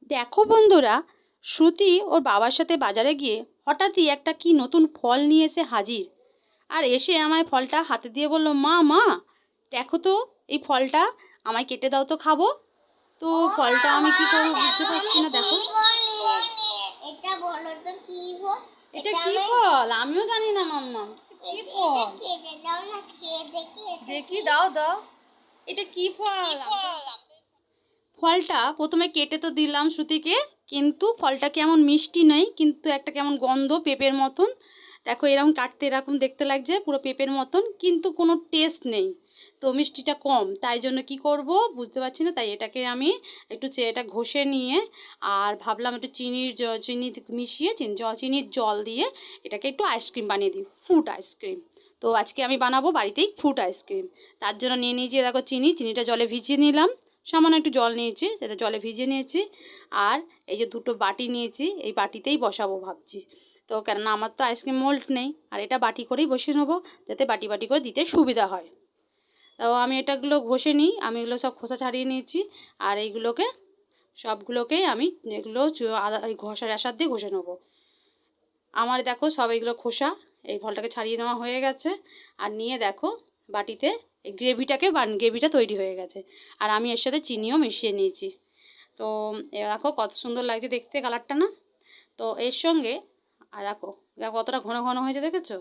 দেখো বন্ধুরা, শ্রুতি ওর বাবার সাথে বাজারে গিয়ে হঠাৎই একটা কি নতুন ফল নিয়ে এসে হাজির। আর এসে আমায় ফলটা হাতে দিয়ে বলল, মা মা দেখো তো, এই ফলটা আমায় কেটে দাও তো, খাবো। তো ফলটা আমি কি করবো বুঝতে পারছি না। দেখো এটা বলো তো কি ফল? এটা কি ফল? আমিও জানি না মাম্মা, কি ফল? খেতে দাও না, খেয়ে দেখি। দেখি, দাও দাও, এটা কি ফল? ফলটা প্রথমে কেটে তো দিলাম শ্রুতিকে, কিন্তু ফলটা কেমন মিষ্টি নেই, কিন্তু একটা কেমন গন্ধ পেঁপের মতন। দেখো এরকম কাটতে এরকম দেখতে লাগছে পুরো পেঁপের মতন, কিন্তু কোনো টেস্ট নেই। তো মিষ্টিটা কম, তাই জন্য কি করব বুঝতে পারছি না। তাই এটাকে আমি একটু এটা ঘষে নিয়ে আর ভাবলাম একটু চিনি মিশিয়ে চিনির জল দিয়ে এটাকে একটু আইসক্রিম বানিয়ে দিই, ফ্রুট আইসক্রিম। তো আজকে আমি বানাবো বাড়িতেই ফ্রুট আইসক্রিম। তার জন্য নিয়ে নিয়েছি দেখো চিনিটা জলে ভিজিয়ে নিলাম, সামান্য একটু জল নিয়েছি, সেটা জলে ভিজিয়ে নিয়েছি। আর এই যে দুটো বাটি নিয়েছি, এই বাটিতেই বসাবো ভাবছি। তো কেননা আমার তো আইসক্রিম মোল্ড নেই, আর এটা বাটি করেই বসিয়ে নেবো, যাতে বাটি বাটি করে দিতে সুবিধা হয়। তো আমি এটাগুলো ঘষে নিই, আমি এগুলো সব খোসা ছাড়িয়ে নিয়েছি। আর এইগুলোকে সবগুলোকেই আমি এগুলো এই ঘষার আসার দিয়ে ঘষে নেবো। আমার দেখো সব এইগুলো খোসা এই ফলটাকে ছাড়িয়ে নেওয়া হয়ে গেছে। আর নিয়ে দেখো বাটিতে এই গ্রেভিটা তৈরি হয়ে গেছে। আর আমি এর সাথে চিনিও মিশিয়ে নিয়েছি। তো দেখো কত সুন্দর লাগছে দেখতে কালারটা না? তো এর সঙ্গে আর দেখো দেখো কতটা ঘন ঘন হয়েছে, দেখেছো?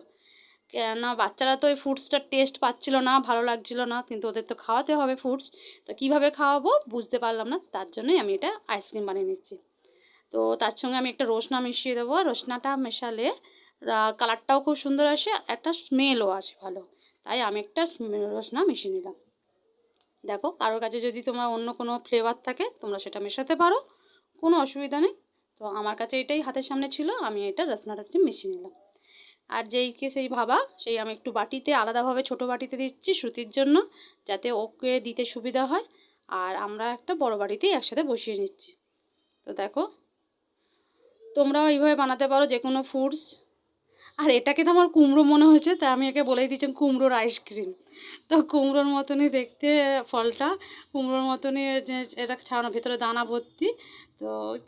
কেননা বাচ্চারা তো ওই ফ্রুটসটার টেস্ট পাচ্ছিল না, ভালো লাগছিল না, কিন্তু ওদের তো খাওয়াতে হবে ফ্রুটস। তো কীভাবে খাওয়াবো বুঝতে পারলাম না, তার জন্যই আমি এটা আইসক্রিম বানিয়ে নিচ্ছি। তো তার সঙ্গে আমি একটা রসনা মিশিয়ে দেবো, রসনাটা মেশালে কালারটাও খুব সুন্দর আসে, একটা স্মেলও আসে ভালো। তাই আমি একটা রসনা মিশিয়ে নিলাম। দেখো কারোর কাছে যদি তোমার অন্য কোনো ফ্লেভার থাকে তোমরা সেটা মেশাতে পারো, কোনো অসুবিধা নেই। তো আমার কাছে এটাই হাতের সামনে ছিল, আমি এটা রসনাটা মিশিয়ে নিলাম। আর যেইকে সেই ভাবা সেই আমি একটু বাটিতে আলাদাভাবে ছোটো বাটিতে দিচ্ছি শ্রুতির জন্য, যাতে ওকে দিতে সুবিধা হয়। আর আমরা একটা বড় বাটিতেই একসাথে বসিয়ে নিচ্ছি। তো দেখো তোমরাও এইভাবে বানাতে পারো যে কোনো ফ্রুটস। আর এটাকে তো আমার কুমড়ো মনে হয়েছে, তাই আমি একে বলেই দিচ্ছি কুমড়োর আইসক্রিম। তো কুমড়োর মতনই দেখতে ফলটা, কুমড়োর মতনই এটা ছাড়ানো, ভেতরে দানা ভর্তি।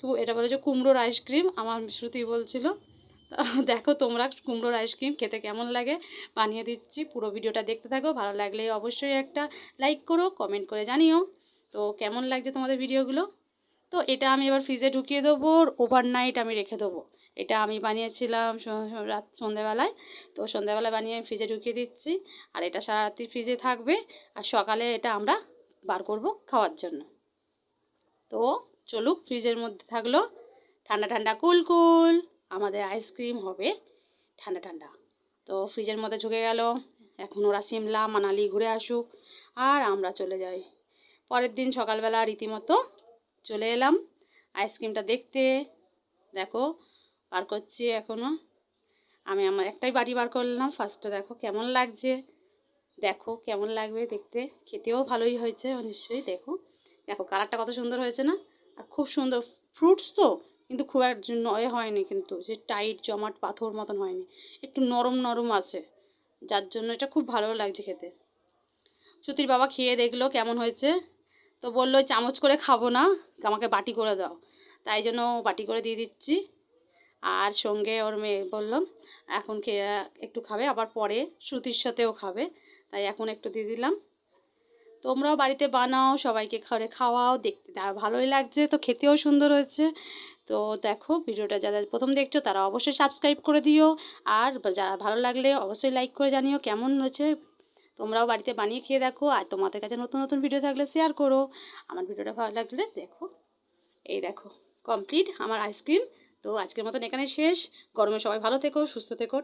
তো এটা বলেছে কুমড়োর আইসক্রিম, আমার শ্রুতি বলছিল। দেখো তোমরা কুমড়োর আইসক্রিম খেতে কেমন লাগে বানিয়ে দিচ্ছি, পুরো ভিডিওটা দেখতে থাকো। ভালো লাগলে অবশ্যই একটা লাইক করো, কমেন্ট করে জানিও তো কেমন লাগছে তোমাদের ভিডিওগুলো। তো এটা আমি এবার ফ্রিজে ঢুকিয়ে দেবো, ওভারনাইট আমি রেখে দেবো। এটা আমি বানিয়েছিলাম রাত সন্ধ্যেবেলায়। তো সন্ধ্যেবেলায় বানিয়ে আমি ফ্রিজে ঢুকিয়ে দিচ্ছি। আর এটা সারা রাত্রি ফ্রিজে থাকবে, আর সকালে এটা আমরা বার করব খাওয়ার জন্য। তো চলুক, ফ্রিজের মধ্যে থাকলো ঠান্ডা ঠান্ডা কুল কুল আমাদের আইসক্রিম হবে ঠান্ডা ঠান্ডা। তো ফ্রিজের মধ্যে ঢুকে গেল। এখন ওরা সিমলা মানালি ঘুরে আসুক, আর আমরা চলে যাই। পরের দিন সকালবেলা রীতিমতো চলে এলাম আইসক্রিমটা দেখতে। দেখো বার করছি এখনও, আমি আমার একটাই বাটি বার করলাম ফার্স্টে। দেখো কেমন লাগছে, দেখো কেমন লাগবে দেখতে, খেতেও ভালোই হয়েছে নিশ্চয়ই। দেখো দেখো কালারটা কত সুন্দর হয়েছে না? আর খুব সুন্দর ফ্রুটস তো, কিন্তু খুব একটা নয় হয়নি, কিন্তু যে টাইট জমাট পাথর মতন হয়নি, একটু নরম নরম আছে, যার জন্য এটা খুব ভালো লাগছে খেতে। শ্রুতির বাবা খেয়ে দেখলো কেমন হয়েছে, তো বললো চামচ করে খাবো না, আমাকে বাটি করে দাও। তাই জন্য বাটি করে দিয়ে দিচ্ছি। আর সঙ্গে ওর মেয়ে বললাম এখন খেয়ে একটু খাবে, আবার পরে শ্রুতির সাথেও খাবে, তাই এখন একটু দিয়ে দিলাম। তোমরাও বাড়িতে বানাও, সবাইকে ঘরে খাওয়াও, দেখতে ভালোই লাগছে, তো খেতেও সুন্দর হয়েছে। তো দেখো ভিডিওটা যারা প্রথম দেখছো তারা অবশ্যই সাবস্ক্রাইব করে দিও, আর যারা ভালো লাগলে অবশ্যই লাইক করে জানিও কেমন হয়েছে। তোমরাও বাড়িতে বানিয়ে খেয়ে দেখো, আর তোমাদের কাছে নতুন নতুন ভিডিও থাকলে শেয়ার করো। আমার ভিডিওটা ভালো লাগলে দেখো। এই দেখো কমপ্লিট আমার আইসক্রিম। তো আজকের মতন এখানে শেষ। গরমে সবাই ভালো থেকো, সুস্থ থেকো।